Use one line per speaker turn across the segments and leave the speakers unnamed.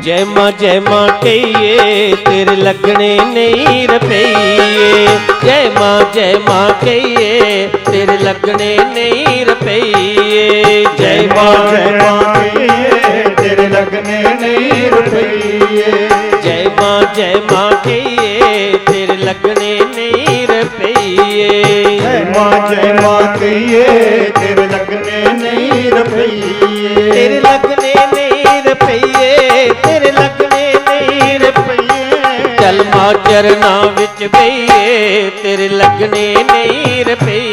जय मां कहिए तेरे लगने नहीं रुपये। जय मां कहिए तेरे लगने नहीं रुपये। जय मां
कहिए तेरे लगने नहीं रुपये।
जय मां कहिए तेरे लगने नहीं रुपये।
जय मां कहिए तेरे लगने नहीं रुपये।
तेरे लगने नहीं रुपये, तेरे लगने नहीं रुपये। चल मां चरना विच बइए तेरे लगने नहीं रुपये।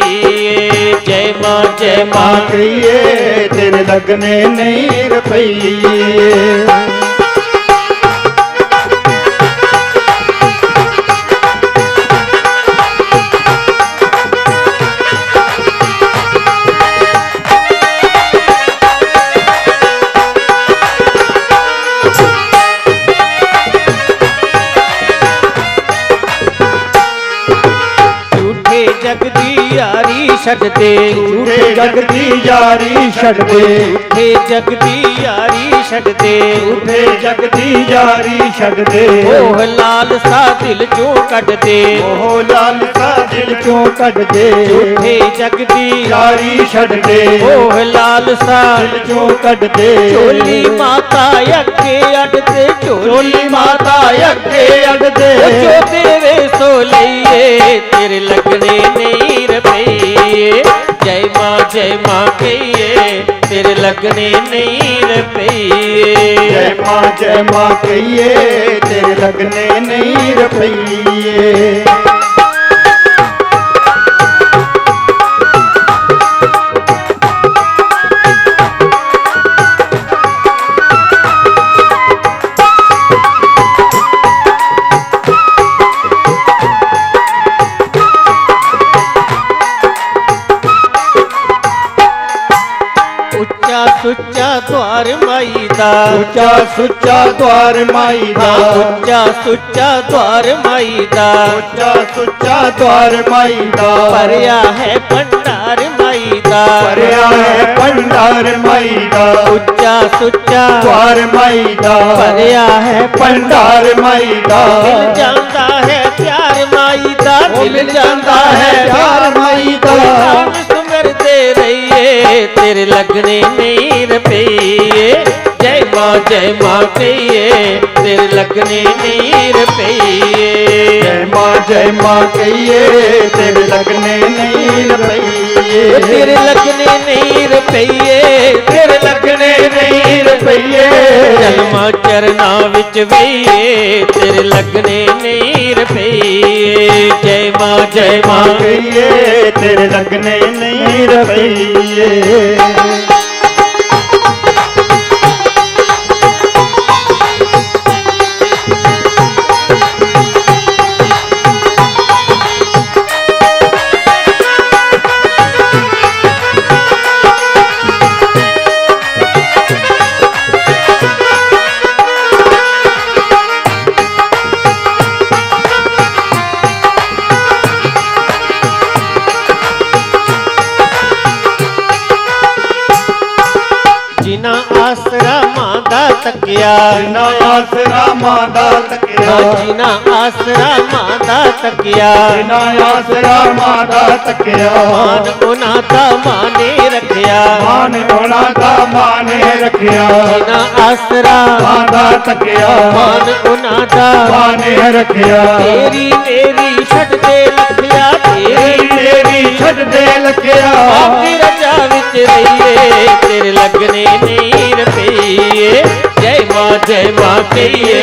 जय मां
कहिए तेरे लगने नहीं रुपये।
जगदी यारी छड़ दे,
झूठे जगदी यारी छड़ दे।
झूठे जगदी यारी छड़ दे,
झूठे जगदी यारी छड़ दे।
मोह लाल सा दिल चों कढ दे,
मोह लाल सा दिल चों कढ दे।
झूठे जगदी
यारी छड़ दे,
मोह लाल सा
दिल चों कढ दे।
चोली माता अगे अड दे,
चोली माता अगे अड दे।
जो तेरे सो लइए तेरे लगने नहीं रुपये। जय मां कहिए तेरे लगने नहीं रुपये।
जय मां कहिए तेरे लगने नहीं रुपये।
सुच्चा द्वार माई दा,
ऊंचा सुच्चा द्वार माई दा।
ऊंचा सुच्चा द्वार माई दा,
ऊंचा सुच्चा द्वार माई दा।
भरिया है भंडार माई दा,
भरिया है भंडार माई दा।
ऊंचा सुच्चा
द्वार माई दा।
भरिया है
भंडार माई दा।
मिल जाता है प्यार माई दा, मिल जाता है
प्यार माई दा।
सुमर दे रहिए तेरे लगने नहीं रुपये। जय मां कहिए तेरे लगने नहीं रुपये।
जय मां कहिए तेरे लगने नहीं रुपये।
तेरे लगने नहीं रुपये, तेरे लगने नहीं रुपये। चल मां चरना विच बइए तेरे लगने नहीं रुपये। जय मां
कहिए तेरे लगने नहीं रुपये।
जिना आसरा मादा तकिया,
जिना आसरा मादा तकिया।
जिना आसरा मादा तकिया,
जिना आसरा मादा तकिया।
मान उना दा माने रखिया,
मान उना दा माने रखिया।
जिना आसरा
मादा तकिया।
मान उना दा
माने रखिया।
तेरी मेरी छड़ दे लखिया, तेरी
मेरी छड़ दे लखिया।
आपकी रजा विच रहिए तेरे लगने नहीं रुपये। जय मां कहिए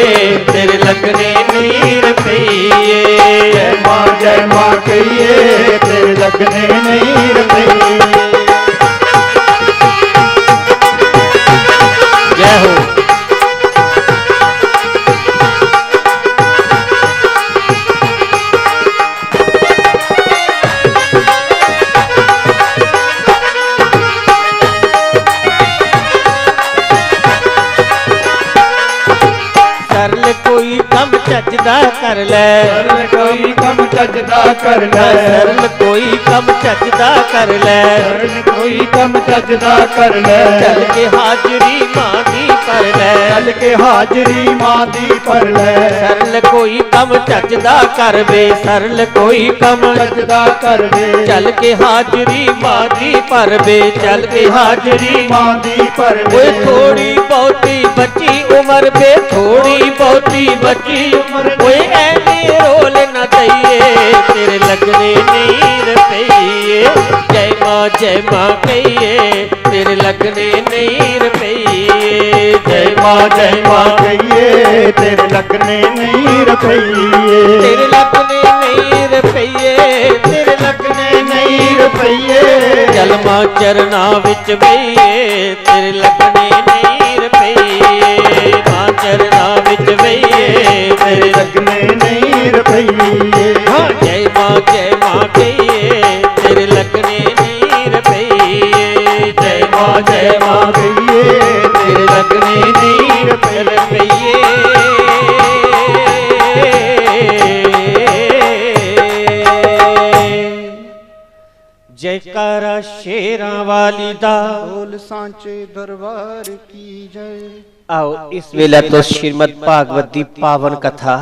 तेरे लगने नहीं रुपये।
जय मां कहिए तेरे लगने नहीं रुपये।
जय हो। सरल कोई कम चजदा कर ले,
सरल कोई कम चजदा कर ले।
सरल कोई कम चजदा कर ले,
सरल कोई कम चजदा कर ले।
चल के हाजरी मां दी पर ले,
चल चल के हाजरी मां दी भर लै।
सरल कोई कम चजदा कर वे, सरल कोई कम
चजदा कर वे,
चल के हाजरी मां दी भर वे, चल के हाजरी
मां दी भर वे।
ओए थोड़ी बहुती बची उम्र वे, थोड़ी बहुती बची उम्र, ओए ऐने रोल न दइए तेरे लगने नहीं रुपये। जय माँ कहिए तेरे लगने नहीं रुपये।
जय माँ कहिए तेरे लगने नहीं रुपये।
तेरे लगने नहीं रुपये, तेरे लगने नहीं
रुपये।
चल मां चरना विच बइए तेरे लगने नहीं रुपये। मां चरना विच बइए तेरे
लगने नहीं रुपये।
हाँ जय मां कहिए तेरे लगने नहीं रुपये। जय मां
कहिए
तेरे लगने नहीं रुपये। जयकारा शेरां वाली दा,
बोल सांचे दरबार की जय।
आओ इस वेले तो श्रीमद भागवत की पावन कथा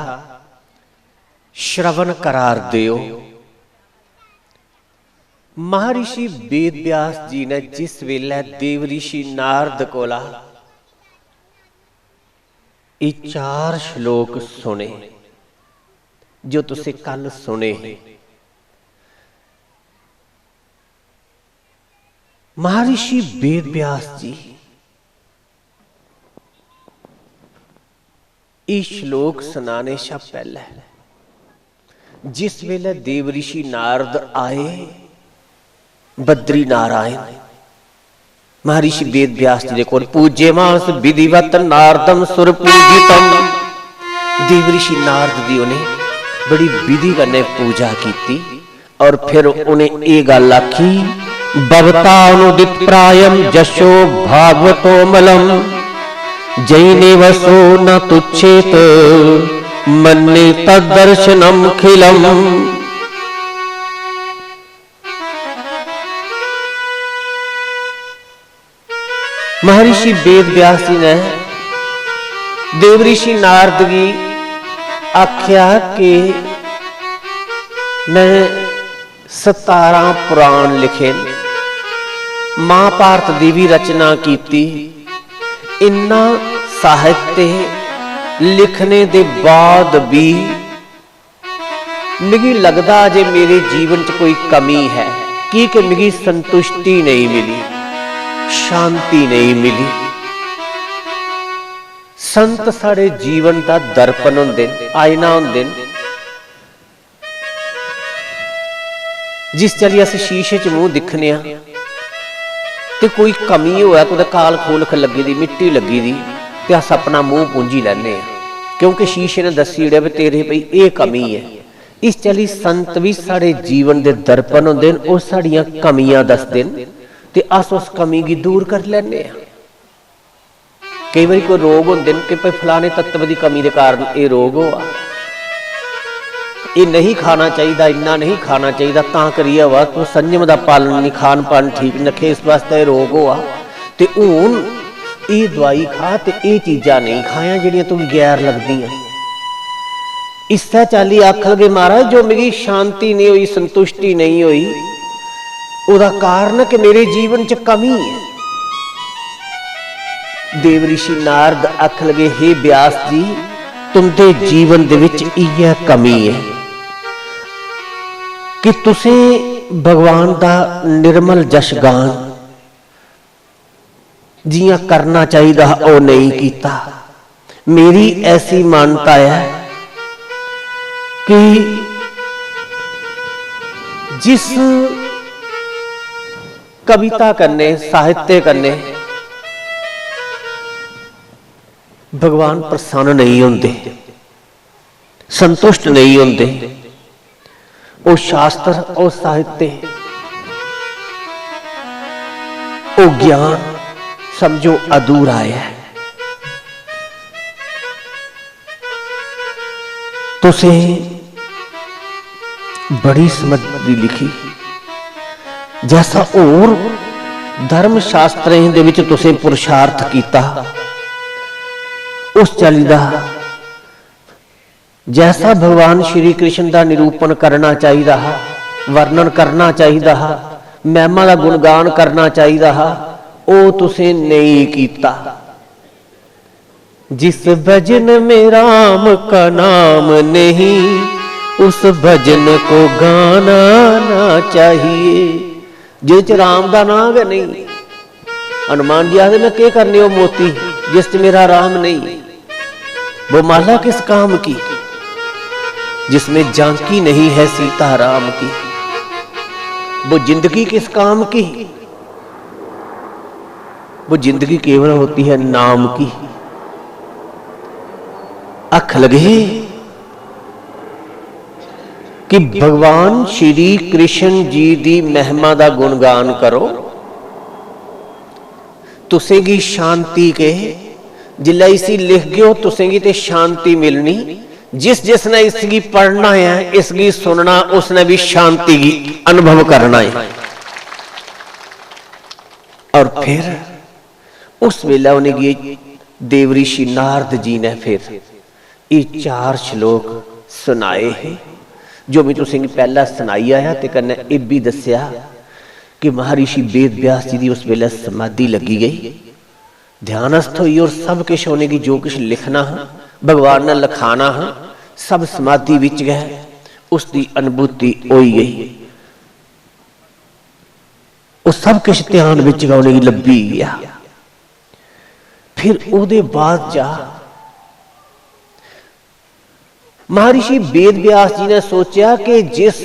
श्रवण करार दियो। महर्षि वेद व्यास जी ने जिस वेले देव ऋषि नारद कोला ये 4 श्लोक सुने जो तुसे कल सुने। महर्षि वेद व्यास जी ये श्लोक सुनाने से पहले जिस वेले देव ऋषि नारद आए बद्री नारायण महर्षि वेद व्यास जी को पूज्यमास विधिवत नारदम सुर पूजितम। देव ऋषि नारद जी ने बड़ी विधि कन्ने पूजा की और फिर उन्हें ये गल आखी भवतानुदित प्रायम जशो भागवतो मलम जैने वसो न तुच्छेत मन्ने तद्दर्शनम खिलम। महर्षि वेद व्यास जी ने देव ऋषि नारद की आख्या कि मैं 17 पुराण लिखे, महाभारत की भी रचना की। इन्ना साहित्य लिखने के बाद भी मिगी लगता जे मेरे जीवन च कोई कमी है कि मिगी संतुष्टि नहीं मिली, शांति नहीं मिली। संत सारे जीवन का दर्पण होंदे, आईना होंदे। जिस चली अस शीशे च मुंह दिखने ते कोई कमी होया तो काल खोलख लगी दी, मिट्टी लगी दी ते अस अपना मुंह पूंजी लैने क्योंकि शीशे ने दसी उड़िया भी तेरे भई ये कमी है। इस चली संत भी साढ़े जीवन के दर्पण होंदे, वो साड़ियां कमियां दसदे ते अस उस कमी की दूर कर लैने। कई बार कोई रोग होंदे कि भाई फलाने तत्व की कमी के कारण ये रोग हुआ, ये नहीं खाना चाहिए, इन्ना नहीं खाना चाहिए, ता करिए हुआ तो संयम का पालन नहीं, खान पान ठीक न रखे, इस वास्ते रोग हुआ। तो हूँ ये दवाई खा तो ये चीज़ा नहीं खाया जिहड़ियां तुम गैर लगदियां। इस चाली आखलगे महाराज जो मेरी शांति नहीं हुई, संतुष्टि नहीं हुई, उसका कारण कि मेरे जीवन च कमी है। देव ऋषि नारद आख लगे हे व्यास जी तुमदे जीवन दे विच इह कमी है कि तुसे भगवान दा निर्मल जश गान जियां करना चाहिए वो नहीं कीता। मेरी ऐसी मानता है कि जिस कविता करने साहित्य करने भगवान प्रसन्न नहीं होंगे, संतुष्ट नहीं होंगे, वो शास्त्र और साहित्य वो ज्ञान समझो अधूरा है। तुसे बड़ी समझी लिखी जैसा और धर्म शास्त्रें दे विच तुसे पुरुषार्थ कीता
उस चाली का जैसा भगवान श्री कृष्ण का निरूपण करना चाहिए, वर्णन करना चाहिए, महिमा का गुणगान करना चाहिए, वो तुसें नहीं कीता। जिस भजन में राम का नाम नहीं, उस भजन को गाना ना चाहिए। जिस राम का नाम है नहीं, हनुमान जी आखिर मैं क्या करने वो मोती जिस मेरा राम नहीं। वो माला किस काम की जिसमें जानकी नहीं है सीता राम की। वो जिंदगी किस काम की, वो जिंदगी केवल होती है नाम की। अख लगे कि भगवान श्री कृष्ण जी की महिमा का गुणगान करो, तुसेगी शांति के जिला इसी लिख गयो तुसेगी ते शांति मिलनी। जिस जिसने इसकी पढ़ना है, इसकी सुनना, उसने भी शांति की अनुभव करना है। और फिर उस वेले उन्हें देव ऋषि नारद जी ने फिर ये 4 श्लोक सुनाए हैं, जो मैं तुसें पहला सुनाई आया। ते कन्नै ये भी दस्या कि महर्षि वेद व्यास जी की उस वेले समाधि लगी गई, ध्यानस्थ हुई, और सब कुछ होने की जो कुछ लिखना है भगवान ने लिखाना है सब समाधि विच गए, उसकी अनुभूति होई गई। उस सब कुछ ध्यान विच गाने की लभी गया। फिर उहदे बाद जा महर्षि वेद व्यास जी ने सोचा कि जिस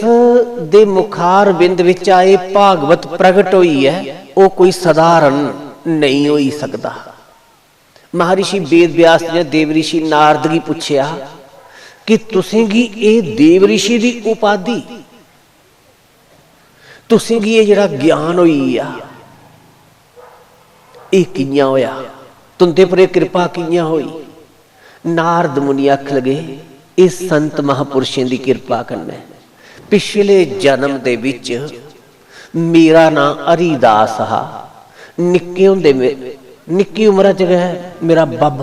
दे मुखार बिंद विच आए भागवत प्रगट हुई है, वो कोई साधारण नहीं हो सकता। महर्षि वेद व्यास जी ने देव ऋषि नारद की पूछया कि तुसेंगी ये देव ऋषि की उपाधि, तुसेंगी ये जिहड़ा ज्ञान होई आ, ये कियां होया, तुंदे पर कृपा कियां होई। नारद मुनि आख लगे इस संत महापुरुषों की कृपा कन्नै पिछले जन्म दे विच मेरा नाम हरिदास हा। निक्के हुंदे निक्की उम्र च गया मेरा बब,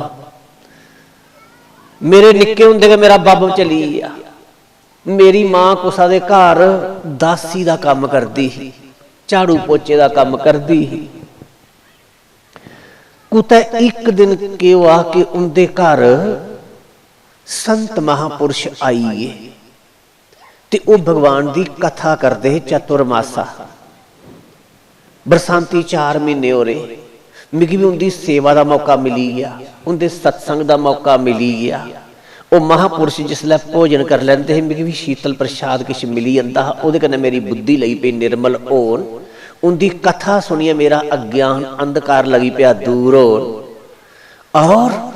मेरे निक्के हुंदे गए मेरा बब चली गया। मेरी मां कुसा दे घर दासी का काम करती ही, झाड़ू पोचे का काम करती ही। कुतै एक दिन के हुआ कि उनके घर संत महापुरुष आईए ते वो भगवान की कथा करते हैं चतुर्मासा। बरसांती 4 महीने हो रहे, मिगी भी उनकी सेवा का मौका मिली गया, उनके सत्संग का मौका मिली गया। वो महापुरुष जिसलै भोजन कर लेंदे मिगी भी शीतल प्रसाद किश मिली जाता, उहदे कन्नै मेरी बुद्धि लगी पई निर्मल होन। उनकी कथा सुनिए मेरा अज्ञान अंधकार लगी पिया दूर हो। और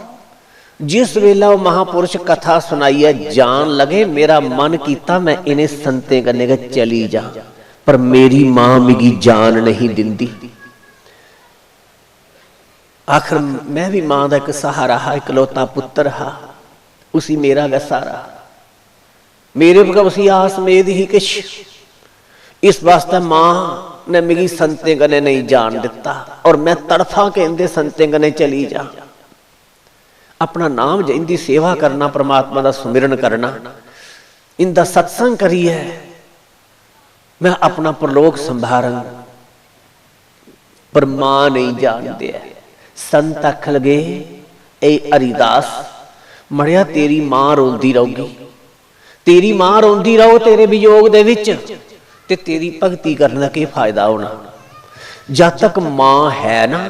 जिस वेला वो महापुरुष कथा सुनाई है जान लगे, मेरा मन किया मैं इन्हें संतें कन्ने के चली जा, पर मेरी मां मिगी जान नहीं दिंदी। आखिर मैं भी मां का एक सहारा हा, इकलौता पुत्र हा, उसी मेरा गसारा, मेरे पर उसी आस मेद ही किश। इस वास्ते मां ने मिगी संतें कन्ने नहीं जान दिता, और मैं तड़फा के इंदे संतें कन्ने चली जा। अपना नाम इनकी सेवा करना, परमात्मा का सुमिरन करना, इनका सत्संग करिए, मैं अपना परलोक संभारन। पर मां नहीं जानते। संत आख लगे ए हरिदास मड़िया तेरी मां रोंदी रहूगी, तेरी मां रोंदी रहो तेरे वियोग दे विच, ते तेरी भगती करने का क्या फायदा होना। जब तक मां है ना,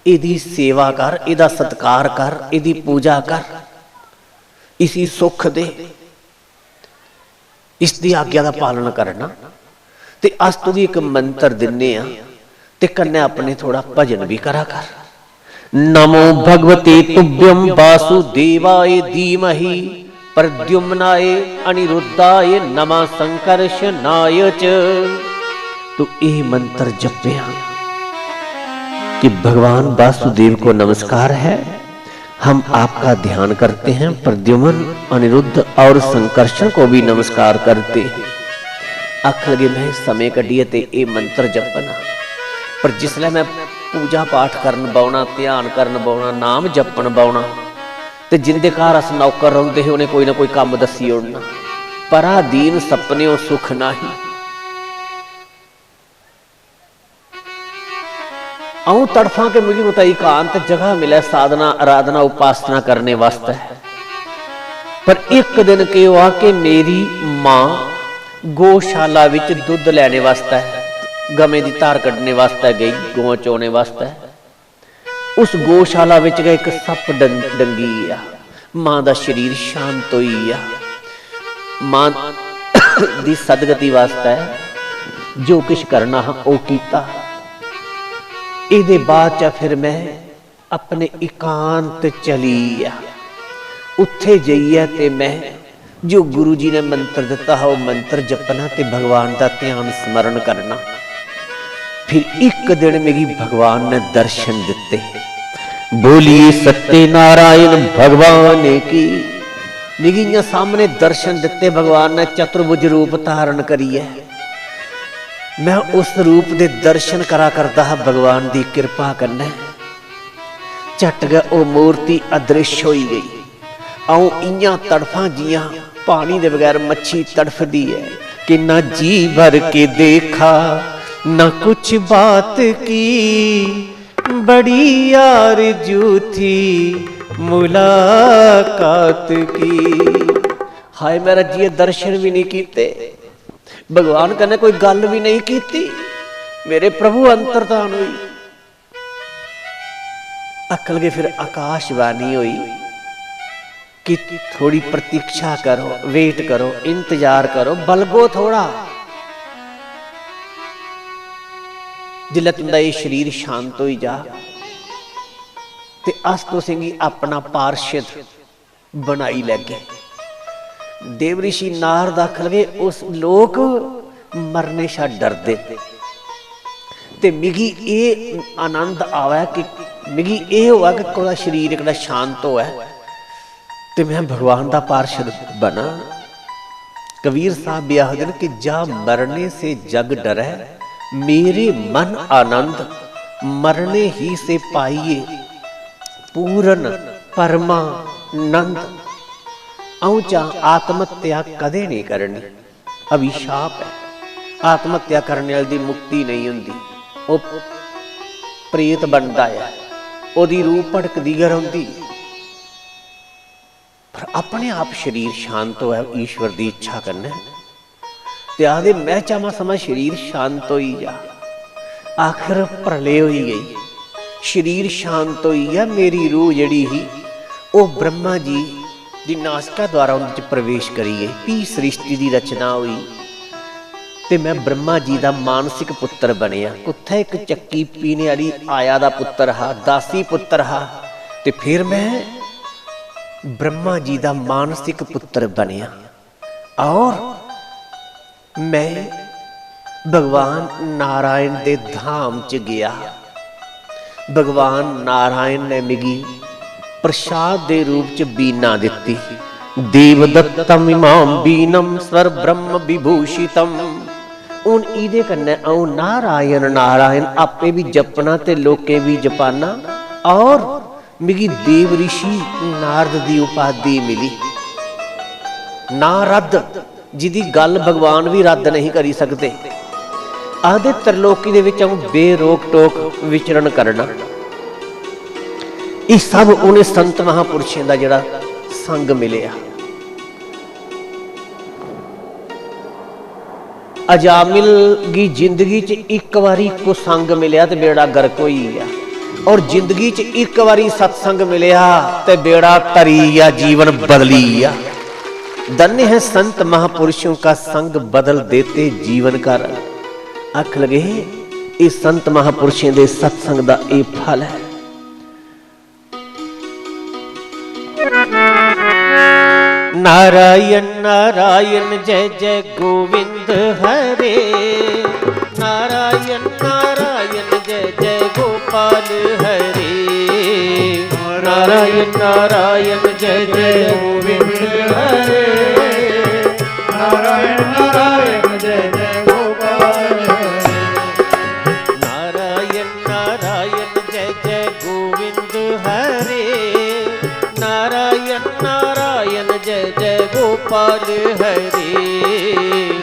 इहदी सेवा कर, इहदा सत्कार कर, इहदी पूजा कर, इसी सुख दे, इसकी आज्ञा का पालन करना। ते अस तू भी एक मंत्र दिन्ने आ, ते कन्ने अपने थोड़ा भजन भी करा कर। नमो भगवते तुभ्यं वासुदेवाय धीमहि प्रद्युम्नाय अनिरुद्धाय नमः संकर्षणाय च। तो ये मंत्र जपया कि भगवान वासुदेव को नमस्कार है, हम आपका ध्यान करते हैं। प्रद्युम्न, अनिरुद्ध और संकर्षण को भी नमस्कार करते हैं। अख लगे मैं समय कढ़िए ते ये मंत्र जपना, पर जिसले मैं पूजा पाठ करन बाउना, ध्यान करन बाउना, नाम जपन बाउना, ते जिंदे घर अस नौकर रौंदे हे उन्हें कोई ना कोई काम दसी उड़ना। पराधीन सपने सुख नाही। आऊं तड़फा के मिली मुता एकांत जगह मिले साधना आराधना उपासना करने वास्ते। पर एक दिन के हुआ कि मेरी मां गौशाला विच दुध लेने वास्ते गमे दी धार कड्ढने वास्ते गई, गौ चोने वास्ते। उस गौशाला विच एक सप डंगी आ। मां दा शरीर शांत होई आ। मां दी सदगति वास्ते जो कुछ करना हा ओ कीता। इहदे बाद च फिर मैं अपने एकांत चली आ। उत्थे जाइए ते मैं जो गुरु जी ने मंत्र दिता है वो मंत्र जपना ते भगवान का ध्यान स्मरण करना। फिर एक दिन मेरी भगवान ने दर्शन दिते। बोलिए सत्य नारायण भगवान की। मेरी सामने दर्शन दिते भगवान ने चतुर्भुज रूप धारण करिए। मैं उस रूप दे दर्शन करा करता हा भगवान की कृपा करने। झट गए वो मूर्ति अदृश्य हो गई। आऊं इं तड़फा जिया पानी दे बगैर मच्छी तड़फदी है कि ना जी भर के देखा ना कुछ बात की, बड़ी आरज़ू थी मुलाकात की। हाय मेरा जी दर्शन भी नहीं कीते, भगवान कने कोई गल भी नहीं की। मेरे प्रभु अंतर्धान हुई। अकल के फिर आकाशवाणी हुई कि थोड़ी प्रतीक्षा करो, वेट करो, इंतजार करो, बलगो थोड़ा। जिल्लै तुंदा ये शरीर शांत हो जा ते अस तो सिंह अपना पार्षद बनाई लैगे। देव ऋषि नारद आख लगे उस लोग मरने शा डरदे ते मिगी ये आनंद आवा कि मिगी ये हुआ कि कोई शरीर एक शांत होआ ते मैं भगवान का पार्षद बना। कबीर साहब भी आखदे कि जा मरने से जग डरै, मेरे मन आनंद मरने ही से पाइए पूर्ण परमानंद। औचा आत्महत्या कदे नहीं करनी, अभिशाप है। आत्महत्या करने वाली दी मुक्ति नहीं हुंदी, वो प्रेत बनता है, ओदी रूह भड़कदी रहिंदी। पर अपने आप शरीर शांत होया ईश्वर की इच्छा करना ते आखदे मैं चाहवा समा शरीर शांत होई जा। आखिर प्रलय होई गई, शरीर शांत होई गया। मेरी रूह जड़ी ही वो ब्रह्मा जी दी नासिका द्वारा उनके प्रवेश करिए भी सृष्टि की रचना हुई ते मैं ब्रह्मा जी का मानसिक पुत्र बनिया। उत्थे एक चक्की पीने वाली आया दा पुत्र हा, दासी पुत्र हा ते फिर मैं ब्रह्मा जी का मानसिक पुत्र बनिया और मैं भगवान नारायण दे धाम च गया। भगवान नारायण ने मिगी प्रसाद दे रूप च बीना दिती। देवदत्तम इमाम बीनम स्वर ब्रह्म विभूषितम। उन इदे कन्ने आऊं नारायण नारायण आपे भी जपना ते लोके भी जपाना और मिगी देव ऋषि नारद दी उपाधि मिली। नारद जिदी गल भगवान भी रद्द नहीं करी सकते। आदे त्रिलोकी दे विच आऊं बेरोक टोक विचरण करना। ये सब उन्हें संत महापुरुषों का जिहड़ा संग मिलिया। अजामिल की जिंदगी च एक बारी को संग मिलिया तो बेड़ा गर्क होई गया और जिंदगी च एक बारी सत्संग मिलिया तो बेड़ा तरी या जीवन बदली गया। धन्य है संत महापुरुषों का संग बदल देते जीवन का रंग। आख लगे इस संत महापुरुषों के सत्संग का ये फल है।
नारायण नारायण जय जय गोविंद हरे। नारायण नारायण जय जय गोपाल हरे। नारायण नारायण जय जय गोविंद हरे। नारायण नारायण जय जय गोपाल हरे। नारायण नारायण जय जय गोविंद हरे। नारायण नारायण जय जय गोपाल हरि।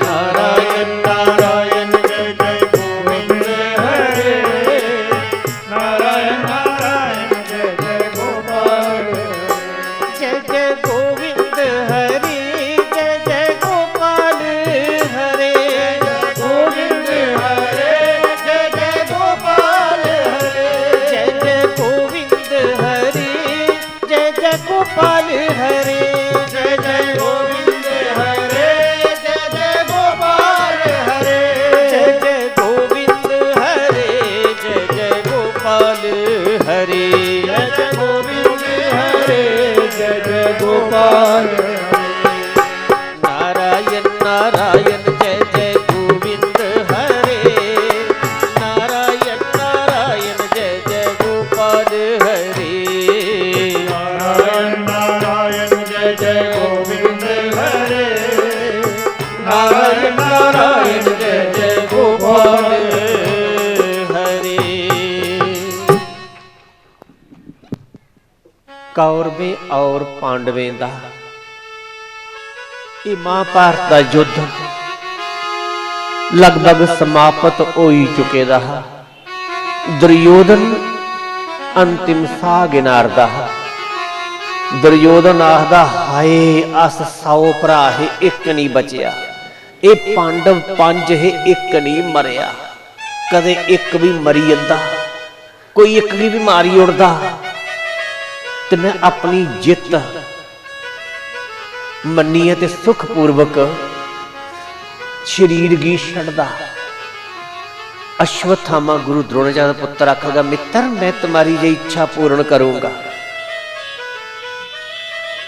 नारायण नारायण जय जय गोविंद हरे। नारायण नारायण जय जय गोपाल
जय जय गोविंद हरि जय जय गोपाल हरे।
गोविंद हरे जय जय गोपाल हरे।
जय जय गोविंद हरि जय जय गोपाल हरे।
जय जय गोविंद हरे जय जय गोपाल हरे।
जय जय गोविंद हरे जय जय गोपाल हरे।
जय जय गोविंद हरे जय जय गोपाल हरे।
नारायण नारायण जय जय गोविंद हरे। नारायण नारायण जय जय गोपाल हरे।
नारायण नारायण जय जय गोविंद हरे। नारायण नारायण जय जय गोपाल
हरे।
कौरवें और पांडवें दा ये महाभारत का युद्ध लगभग समाप्त हो ही चुके रहा। दुर्योधन अंतिम साह गिनारदा। दुर्योधन आखदा हाय अस 100 भरा है एक नहीं बचिया। ये पांडव 5 है एक नहीं मरिया। कदे एक भी मरी जांदा, कोई एक भी मारी उड़दा ते मैं अपनी जित मन्नी है ते सुखपूर्वक शरीर गी छड़दा। अश्वत्थामा गुरु द्रोणाचार्य का पुत्र आखेगा मित्र मैं तुम्हारी ये इच्छा पूर्ण करूंगा।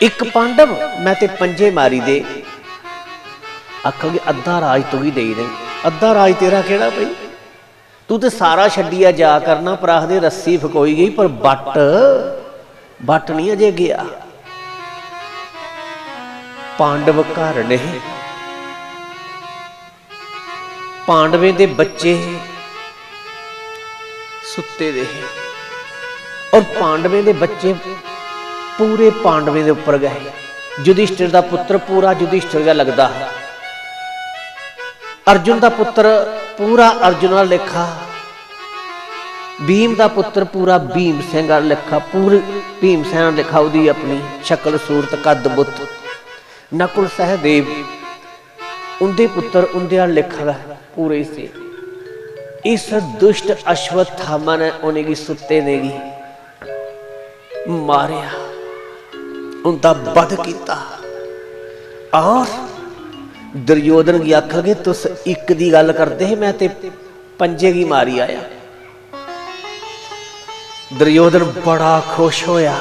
एक पांडव मैं ते 5 मारी दे। आखोगे अद्धा राज तू ही दे दे। अद्धा राज तेरा केड़ा भाई, तू तो सारा छड्डिया जा करना। पर आखदे रस्सी फकोई गई पर बट नहीं अजे गया। पांडव घर ने पांडवें दे बच्चे सुते दे और पांडवें दे बच्चे पूरे पांडवें दे उपर गए। युधिष्ठिर दा पुत्र पूरा युधिष्ठिर का लगदा। अर्जुन दा पुत्र पूरा अर्जुन वाला लेखा। भीम दा पुत्र पूरा भीम सिंह वाला लेखा। पूरी भीम सिंह लेखा उदी अपनी शक्ल सूरत कद बुत। नकुल सहदेव उनके पुत्र उनके लेखा पूरे से। इस दुष्ट अश्वत्थामा ने उन्हें सुते ने मारिया, उनका वध किया। और दुर्योधन की आखोगे तुस एक दी गल करते है मैं ते 5 की मारी आया। दुर्योधन बड़ा खुश होया,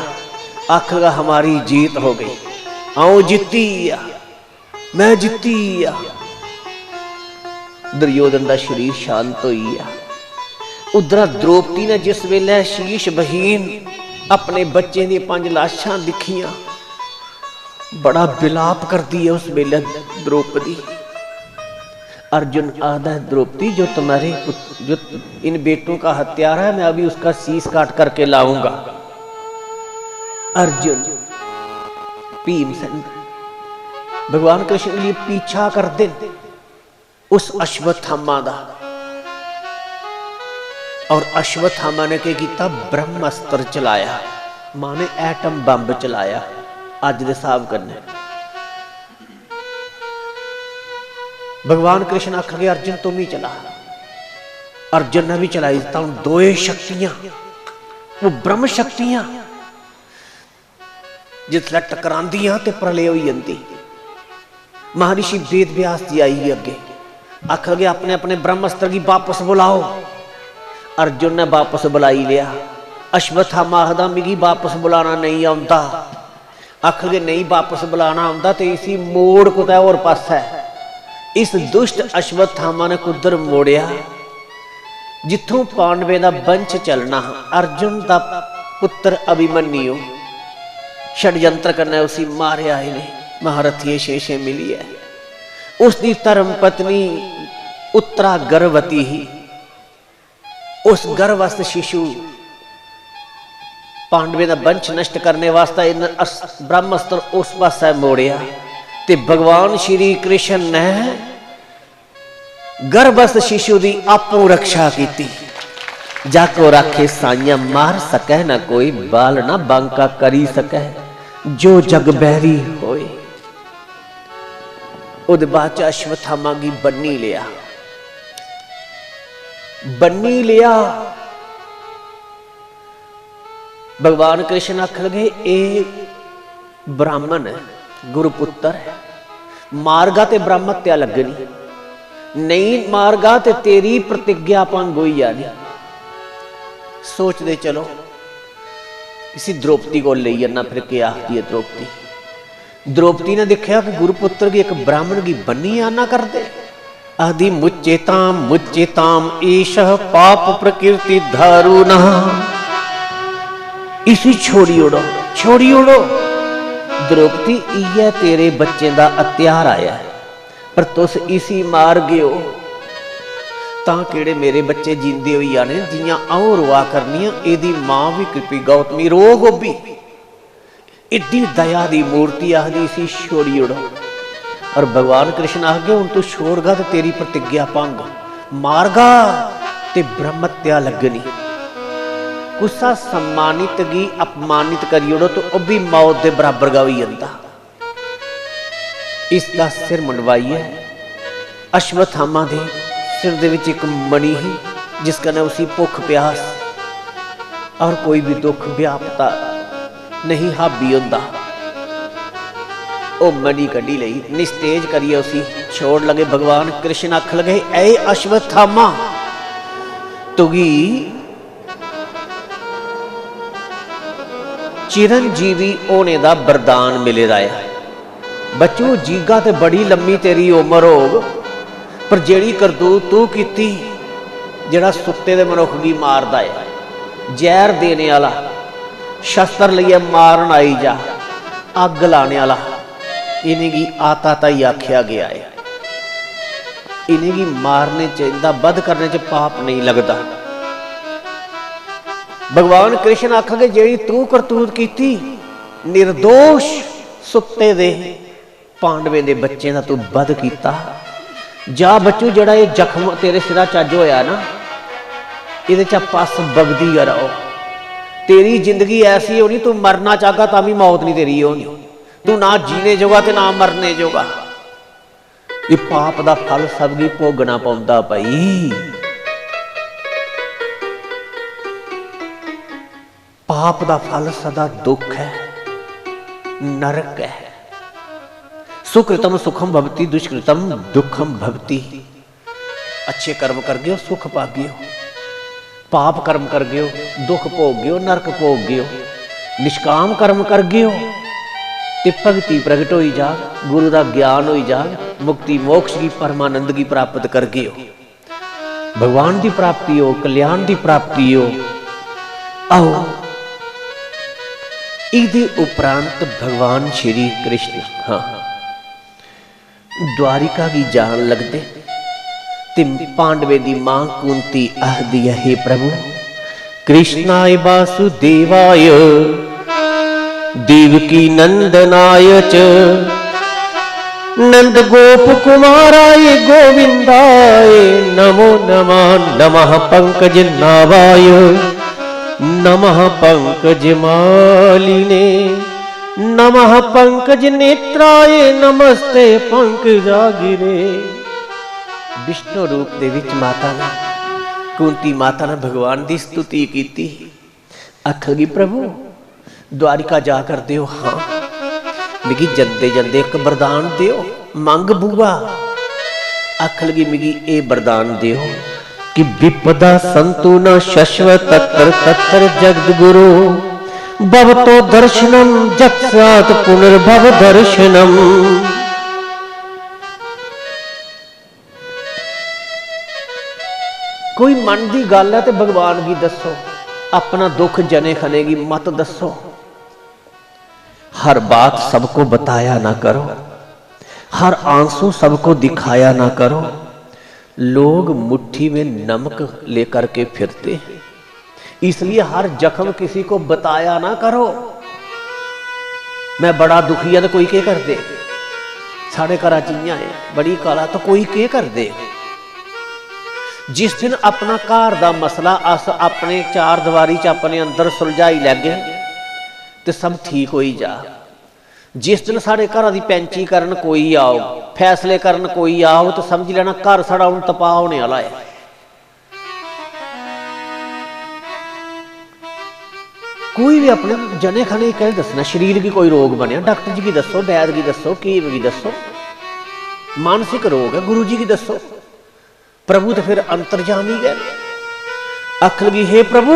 आखेगा हमारी जीत हो गई। आओ जीती आ, मैं जीती आ। दुर्योधन का शरीर शांत होई आ। उधर द्रौपदी ने जिस वेले शीश बहीन अपने बच्चे दी 5 लाशां दिखियां बड़ा विलाप करती है उस वेले द्रौपदी। अर्जुन आदा द्रौपदी जो तुम्हारे जो इन बेटों का हत्यारा है मैं अभी उसका शीश काट करके लाऊंगा। अर्जुन भीमसेन भगवान कृष्ण के लिए पीछा कर दे उस अश्वत्थामा दा। और अश्वत्थामा ने क्या किया? ब्रह्मास्त्र चलाया, माने एटम बंब चलाया। अज दे हिसाब करने भगवान कृष्ण आख गए अर्जुन तुम ही चला। अर्जुन ने भी चलाई। दो शक्तियां वो ब्रह्म शक्तियां जिसले टकरांदियां ते प्रलय हो जाती। महर्षि वेद व्यास जी आई अगे आख गए अपने अपने ब्रह्मास्त्र की वापस बुलाओ। अर्जुन ने वापस बुलाई लिया। अश्वत्थामा आखदा मिगी वापस बुलाना नहीं आता। आख गए नहीं वापस बुलाना आता तो इसी मोड़ कुछ और पास है। इस दुष्ट अश्वत्थामा ने कुदर मोड़िया जिथों पांडवे का वंश चलना। अर्जुन का पुत्र अभिमन्यु षड्यंत्र करना उसी मारिया ने। महारथी शेषे मिली है। उसकी धर्म पत्नी उत्तरा गर्भवती ही। उस गर्भस्थ शिशु पांडवे का वंश नष्ट करने वास्ते इन ब्रह्मास्त्र उस पासे मोड़िया ते भगवान श्री कृष्ण ने गर्भस्थ शिशु की आपू रक्षा की। जाको राखे साइया मार सकै ना कोई, बाल ना बांका करी सकै जो जग बहरी होए। उद बाद अश्वत्थामा की बन्नी लिया, बन्नी लिया। भगवान कृष्ण आख लगे ए ब्राह्मण है, गुरुपुत्र है, मारगा ते ब्रह्मत्या लगनी, नहीं मारगा ते तेरी प्रतिज्ञा भंग होई जानी। सोचते चलो इसी द्रौपदी को ले जाना। फिर क्या आखती है द्रौपदी? द्रौपदी ने देखा कि गुरुपुत्र की एक ब्राह्मण की बन्नी आना कर दे। आदि मुच्चेताम ईश पाप प्रकृति धारुना, इसी छोड़ी उड़ो, छोड़ी उड़ो। द्रौपदी इया तेरे बच्चे का अत्यार आया है, पर तुस इसी मार गयो तां केड़े मेरे बच्चे जींदे होई आने। जियां आओ रुआ करनियां एदी मां भी कृपी गौतमी रोग होबी, इड्डी दया दी मूर्ति आखदी सी छोड़ी उड़ो। और भगवान कृष्ण आख गए हुण तू छोड़गा तो तेरी प्रतिज्ञा भंग, मारगा ते ब्रह्मत्या लगनी। गुस्सा सम्मानित गी अपमानित करी उड़ो तो वह भी मौत के बराबर गा होई जांदा। इसका सिर मुंडवाइए। अश्वत्थामा दे सिर दे विच एक मणि ही जिसका ना उसी भुख प्यास और कोई भी दुख व्यापता नहीं हावी होंदा। ओ मणि कढ़ी लई निस्तेज करिए उसी छोड़ लगे। भगवान कृष्ण आख लगे ऐ अश्वत्थामा तुगी चिरंजीवी होने का वरदान मिले दा है। बच्चों जीगा ते बड़ी लंबी तेरी उम्र होग, पर जेड़ी करतूत तू कीती, जेड़ा सुत्ते दे मनुख की मारदा है, जहर देने वाला, शस्त्र लिए मारन आई जा, अग लाने वाला, इन्हें की आता ही आख्या गया है। इन्हें की मारने च वध करने च पाप नहीं लगता। भगवान कृष्ण आखगे जेड़ी तू करतूत कीती, निर्दोष सुत्ते दे पांडवे दे बच्चे का तू वध कीता। जा बच्चू जड़ा ये जख्म तेरे सिरा चज होया ना, ये पस बगदी रहो। तेरी जिंदगी ऐसी होनी, तू मरना चाहगा तो भी मौत नहीं तेरी होनी। तू ना जीने जोगा ते ना मरने जोगा। ये पाप का फल सबकी भोगना पौंदा भाई। पाप का फल सदा दुख है, नरक है। सुकृतम सुखम भवती, दुष्कृतम दुखम भवती। अच्छे कर्म कर गयो सुख पा गयो, पाप कर्म कर गयो दुख भोग गयो, नरक भोग गयो। निष्काम कर्म कर गयो ते भगती प्रगट होई जा, गुरु का ज्ञान होई जा, मुक्ति मोक्ष की परमानंद की प्राप्त कर गयो, भगवान की प्राप्ति हो, कल्याण की प्राप्ति हो। आओ इहदे उपरांत भगवान श्री कृष्ण हाँ द्वारिका की जान लगते ते पांडवे दी मां कुंती आखदी है हे प्रभु कृष्णाय वासुदेवाय देवकी नंदनाय च नंद गोप कुमाराय गोविंदाय नमो नमः। नमः पंकज नावाय नमः पंकज मालिने नमः पंकज नेत्राय नमस्ते पंकजागिरे। विष्णु रूप दे विच माता ने कुंती माता ने भगवान की स्तुति की। आखगी प्रभु द्वारिका जा कर दियो। हाँ मिगी जंदे जंदे एक वरदान दियो, मंग बुआ। आख लगी मिगी ए वरदान दियो कि विपदा संतु न शश्वत तत्र तत्र जगद गुरु भवतो दर्शनम जत्सात पुनर्भव दर्शनम। कोई मन की गल है तो भगवान की दसो, अपना दुख जने खने की मत दसो। हर बात सबको बताया ना करो, हर आंसू सबको दिखाया ना करो। लोग मुट्ठी में नमक लेकर के फिरते हैं, इसलिए हर जख्म किसी को बताया ना करो। मैं बड़ा दुखी है तो कोई के कर दे, साढ़े घर चीज़ा है बड़ी काला तो कोई के कर दे। जिस दिन अपना घर का मसला अस अपने चार दीवारी च अपने अंदर सुलझाई लैगे तो सब ठीक हो ही जा। जिस दिन साढ़े घर की पैंची करन कोई आओ, फैसले करन कोई आओ तो समझ लेना घर साड़ा हुण तपा होने वाला है। कोई भी अपने जने खने कह दसना, शरीर की कोई रोग बनया डॉक्टर जी की दसो, वैद की दसो, की दसो, मानसिक रोग है गुरु जी की दसो। प्रभु तो फिर अंतर्जामी गए, अख लगी हे प्रभु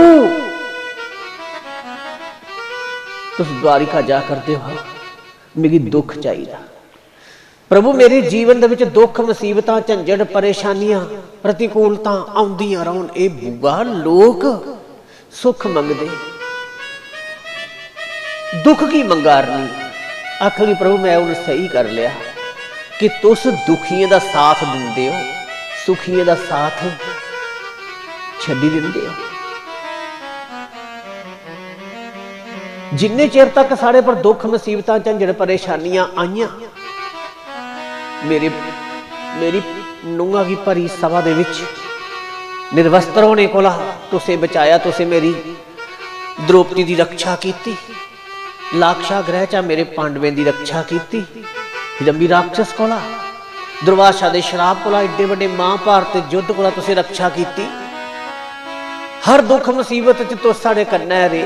तुम द्वारिका जा करते हो, मेरी दुख चाहिए प्रभु। मेरे जीवन दे विच दुख मुसीबत झंझट परेशानियां प्रतिकूलता आउंदियां रहन। ए बुआ लोग सुख मंगदे, दुख की मंगारनी। आखिर प्रभु मैं उन्हें सही कर लिया कि तुस दुखियों का साथ दिंदे हो, सुखियों का साथ छड्डी दिंदे हो। जिन्ने चिर तक साढ़े पर दुख मुसीबत झंझट परेशानियां आईयां, मेरी नूंहां की भरी सभा दे विच निर्वस्त्र होने कोला तुसे बचाया, तुसे मेरी द्रौपदी की रक्षा की, लाक्षागृह चा मेरे पांडवें की रक्षा की, हिडम्बी राक्षस कोला, दुर्वासा दे शराब कोला, एडे वड्डे महाभारत युद्ध कोला तुसे रक्षा की। हर दुख मुसीबत च तुस साडे कन्नै रे।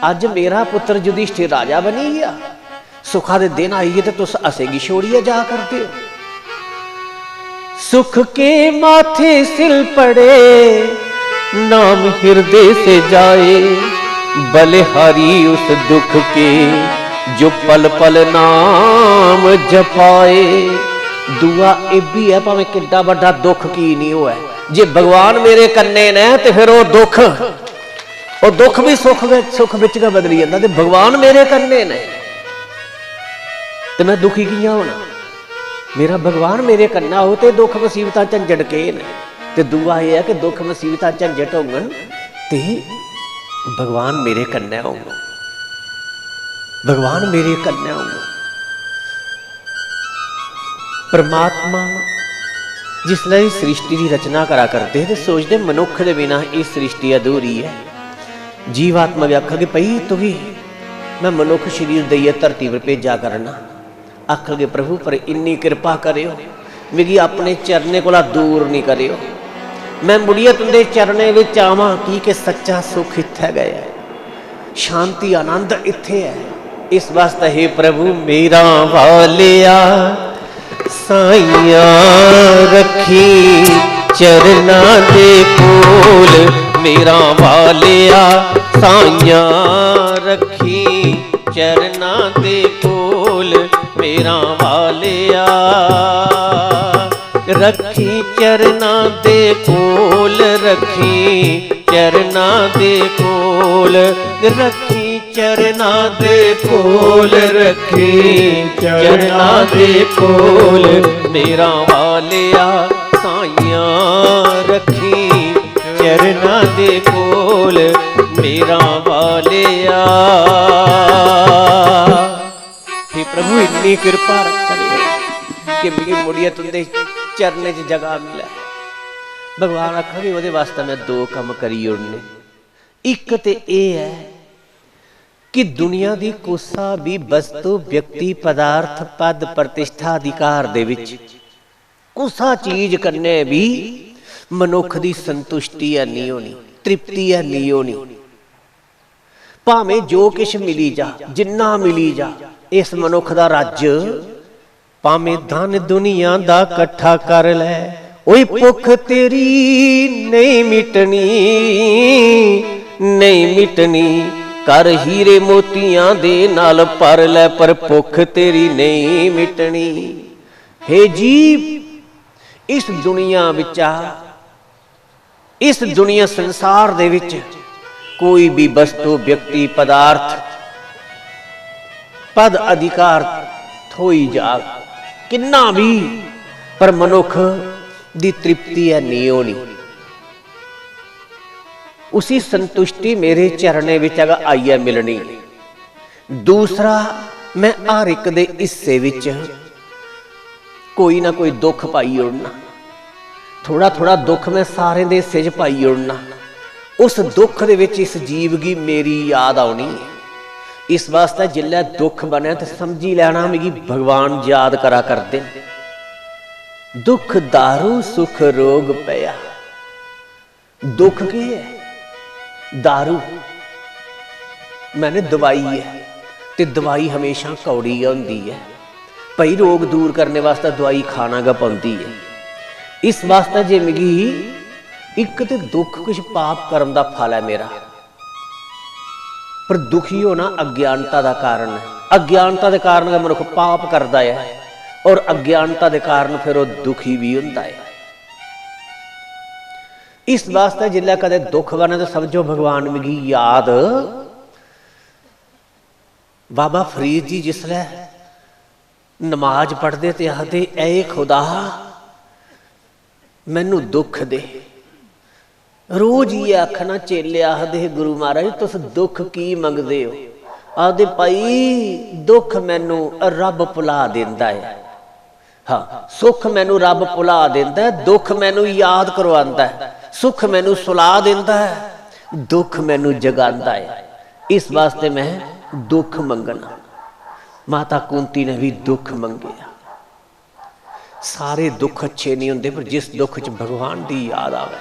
अज मेरा पुत्र युधिष्ठिर राजा बनी गया, सुखा दे दिन आई गए तो तुस असेगी छोड़िए जा करते हो। सुख के माथे सिल पड़े नाम हृदय से जाए, बलिहारी उस दुख के जो पल पल नाम जपाए। दुआ ए भी है भावें किड्डा बड़ा दुख की नहीं हुआ, जे भगवान मेरे कन्ने ने तो फिर वो दुख भी सुख विच बदली जाता। तो भगवान मेरे कन्ने ने तो मैं दुखी कियां होना, मेरा भगवान मेरे कन्ना हो तो दुख मुसीबत झंझट के ने। तो दुआ यह है कि दुख मुसीबत झंझट होगन ते भगवान मेरे कन्ने होगा, भगवान मेरे कन्ने होगा। परमात्मा जिसले सृष्टि की रचना करा करते तो सोचते मनुख के बिना इस सृष्टि अधूरी है। जीवात्मा भी आखा कि पई तू भी मैं मनुख शरीर दईए धरती पर भेजा करना। आख के प्रभु पर इन्नी कृपा करियो, मेरी अपने चरने को दूर नहीं करियो, मैं मुड़िए तुंदे चरने विच आवां की कि सच्चा सुख इत्थे गया, शांति आनंद इत्थे है। इस वास्ते हे प्रभु मेरा वालिया साइया रखी चरना दे कोल, मेरा वालिया साइया रखी चरना दे कोल, मेरा वालिया रखी चरना दे कोल, रखी चरना दे कोल, रखी चरना दे कोल, रखी चरना दे कोल, मेरा वालिया साइया रखी चरना दे कोल, मेरा वालिया। हे प्रभु इतनी कृपा करे कि मेरी मुड़िया तुंदे चरने च जगह मिले। भगवान आखा कि वो वास्ते मैं दो काम करी उड़ने। एक तो यह है कि दुनिया की कोसा भी वस्तु व्यक्ति पदार्थ पद प्रतिष्ठा अधिकार दे विच कोसा चीज करने भी मनुख की संतुष्टि है नहीं होनी, तृप्ति है नहीं होनी। भावें जो किश मिली जा, जिन्ना मिली जा, इस मनुख का रज भावें धन दुनिया दा कट्ठा कर लै, ओए भुख तेरी नहीं मिटनी, नहीं मिटनी। कर हीरे मोतियां दे नाल पर लै, पर भुख तेरी नहीं मिटनी। हे जीव इस दुनिया विचा, इस दुनिया संसार दे विच कोई भी वस्तु व्यक्ति पदार्थ पद अधिकार थोई जा किन्ना भी, पर मनुख दी तृप्ति है नहीं होनी। उसी संतुष्टि मेरे चरणे विच आई है मिलनी। दूसरा, मैं हर एक दे हिस्से विच कोई ना कोई दुख पाई उड़ना, थोड़ा थोड़ा दुख मैं सारे दे हिस्से च पाई उड़ना। उस दुख दे विच इस जीवगी मेरी याद आनी है। इस वास्ते जिल्लै दुख बने तो समझी लेना मिगी भगवान याद करा करते। दुख दारू सुख रोग पया। दुख की है? दारू मैंने दवाई है, ते दवाई हमेशा कौड़ी होंदी है। भाई रोग दूर करने वास्ते दवाई खाना गा पाउंदी है। इस वास्ते जे मिगी एक तो दुख कुछ पाप कर्म का फल है मेरा, पर दुखी होना अज्ञानता का कारण है। अज्ञानता के कारण मनुख पाप करता है और अज्ञानता के कारण फिर वो दुखी भी होता है। इस वास्ते जिल्लै कदे दुख बने तो समझो भगवान मिगी याद। बाबा फरीद जी जिसलै नमाज पढ़ते तो आखते ऐ खुदा मैनू दुख दे। रोज ही आखना चेले आखदे गुरु महाराज तुस दुख की मंगदे हो? आखदे भाई दुख मैनू रब भुला देंदा है। हाँ, सुख मैनू रब भुला देंदा है, दुख मैनू याद करवांदा है। सुख मैनू सुला देंदा है, दुख मैनू जगांदा है। इस वास्ते मैं दुख मंगना। माता कुंती ने भी दुख मंगिया। सारे दुख अच्छे नहीं होंदे, पर जिस दुख च भगवान की याद आवे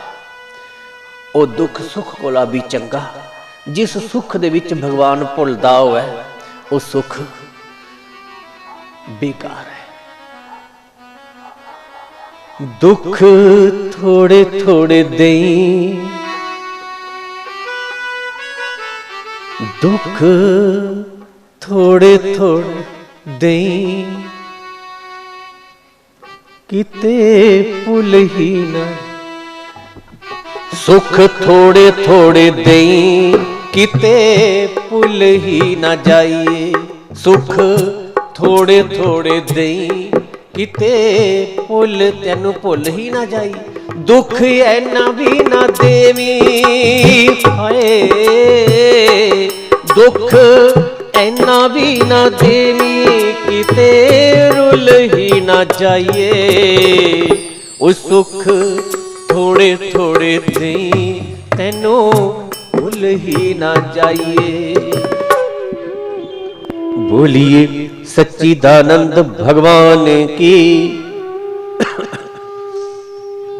वो दुख सुख कोला भी चंगा। जिस सुख दे विच भगवान भुलदा होवे वो सुख बेकार है। दुख थोड़े थोड़े देई, दुख थोड़े थोड़े देई, किते भुल ही ना। सुख थोड़े थोड़े देई, किते भुल ही ना जाइए। सुख थोड़े थोड़े देई, किते भुल तेनू भुल ही ना जाई। दुख ऐना भी ना देवी हाय, दुख ऐना भी ना देवी, किते रुल ही ना जाइए। उस सुख थोड़े थोड़े देई, तेनू भुल ही ना जाइए। बोलिए सच्चिदानंद भगवान की।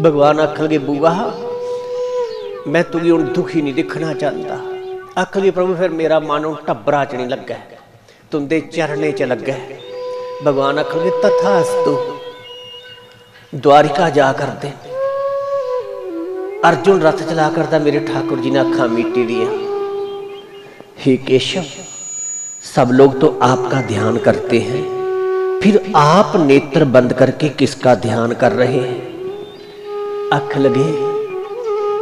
भगवान आख लगे बुआ मैं तुझे हुण दुखी नहीं दिखना चाहता। आख लगे प्रभु फिर मेरा मन हुण टब्बरा च नहीं लगा, तुंदे चरणे च लगा। भगवान आख लगे तथास्तु। द्वारिका जा करते अर्जुन रथ चला करता, मेरे ठाकुर जी ने अखा मीटी दिया। हे केशव सब लोग तो आपका ध्यान करते हैं, फिर आप नेत्र बंद करके किसका ध्यान कर रहे हैं? अख लगे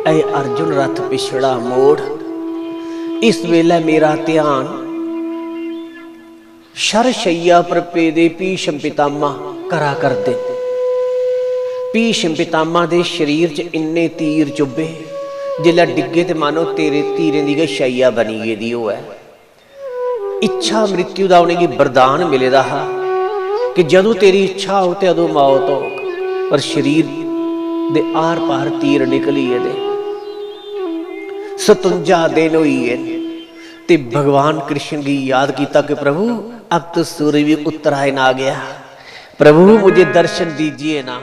ऐ अर्जुन रथ पिछड़ा मोड़। इस वेले मेरा ध्यान शरशैया पर पेदे भीष्म पितामह करा कर दे। भीष्म पितामह दे शरीर च इन्ने तीर चुभे जिला डिगे तो मानो तेरे तीरें की शैया बनी गेदी हो है। इच्छा मृत्यु का उन्हें वरदान मिले दा कि जदों तेरी इच्छा हो तो उदों मौत हो, पर शरीर दे आर पार तीर निकली है दे 57 दिन हुई है। ते भगवान कृष्ण की याद किया कि प्रभु अब तो सूर्य भी उत्तरायण आ गया, प्रभु मुझे दर्शन दीजिए ना।